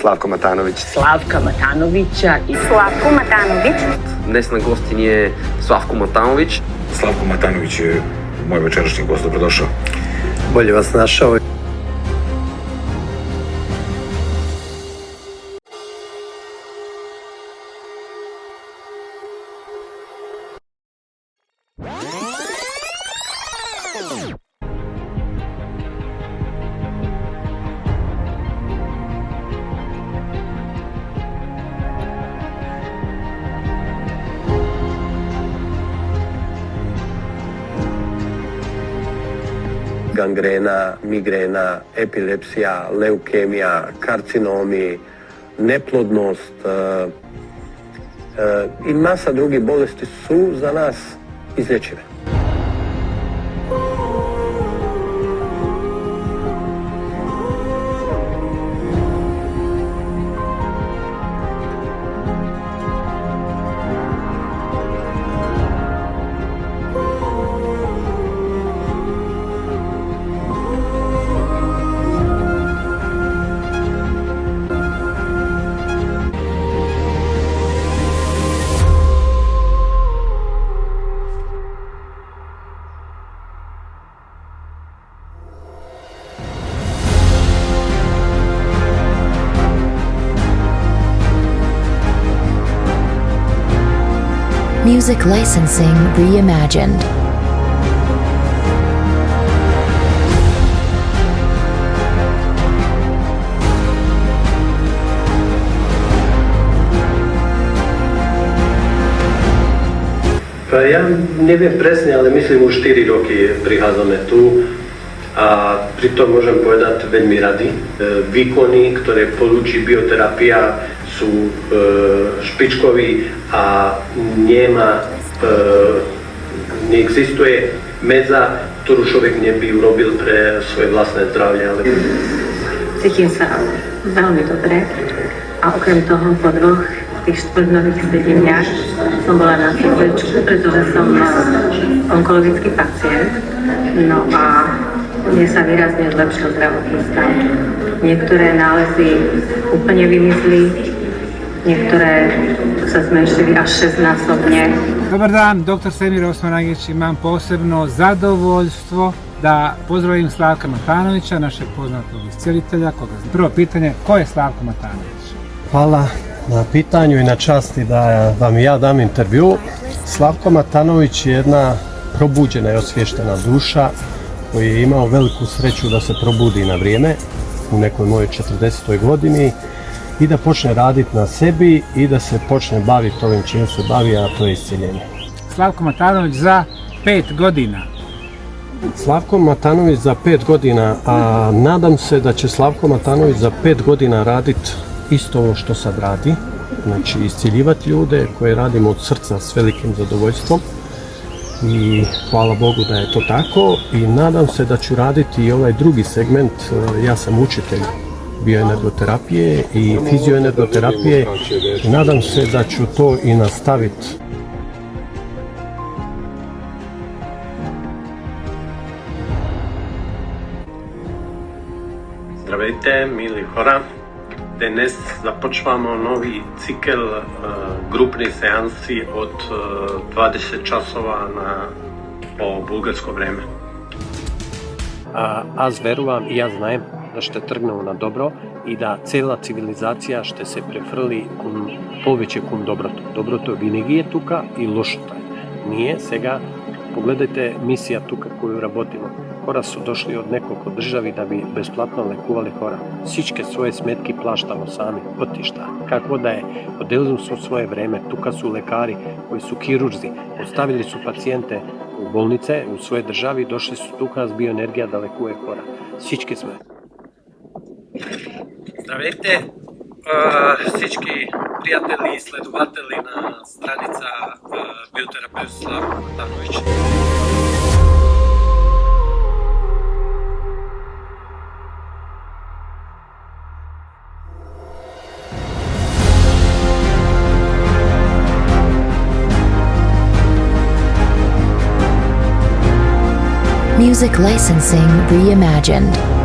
Slavko Matanović. Slavka Matanovića i Slavko Matanović. Dnesna gostin je Slavko Matanović. Slavko Matanović je moj večerašnji gost, dobrodošao. Bolje vas našao. Gangrena, migrena, epilepsija, leukemija, karcinomi, neplodnost i masa drugih bolesti su za nas izlječive. Music licensing reimagined. Pa ja ne viem presne, ale myslím už 4 roky prichádzame tu a pritom môžem povedať veľmi radi. Výkony, ktoré ponúči bioterapia, sú špičkoví a neexistuje medza, ktorú človek neby urobil pre svoje vlastné zdravie. Cítim sa veľmi dobre a okrem toho po tých štvrťnových sedeniach som bola na CT, pretože som onkologický pacient. No a mne sa výrazne zlepšil zdravotný stav. Niektoré nálezy úplne vymizli, niektoré sa zmenšili až 6-násobne. Dobar dan, dr. Semir Osmanagić, imam posebno zadovoljstvo da pozdravim Slavka Matanovića, našeg poznatog iscijelitelja. Prvo pitanje, ko je Slavko Matanović? Hvala na pitanju i na časti da vam ja dam intervju. Slavko Matanović je jedna probuđena i osvještena duša koji je imao veliku sreću da se probudi na vrijeme u nekoj mojoj 40. godini i da počne raditi na sebi i da se počne baviti ovim čim se bavi, a to je iscjeljenje. Slavko Matanović za 5 godina. Slavko Matanović za 5 godina, a nadam se da će Slavko Matanović za 5 godina raditi isto ovo što sad radi, znači iscijeljivati ljude koje radimo od srca s velikim zadovoljstvom i hvala Bogu da je to tako i nadam se da ću raditi i ovaj drugi segment. Ja sam učitelj bioenergoterapije i fizioenergoterapije i nadam se da ću to i nastaviti. Здравейте, мили хора! Днес започвamo нови цикл групни сеанси od 20 časova po bulgarsko vreme. Аз верувам и јас знаем да ще тргнемо на добро и да цела цивилизација ще се префрли повеќе кон доброто. Доброто винаги е тука и лошото е. Ние сега, погледайте мисија тука коju работиме. Хора su došli od nekoliko državi da bi besplatno lekuvali hora. Всички svoje smetki plaštamo sami. Otišta. Kako da je, podelili su svoje vreme. Tuka su lekari koji su kirurzi. Ostavili su pacijente u bolnice, u svoje državi. Došli su tuka s bioenergija da lekuje hora. Всички smo. Здравейте, всички приятели и следователи на страница биотерапевт Славко Матанович. Music licensing reimagined.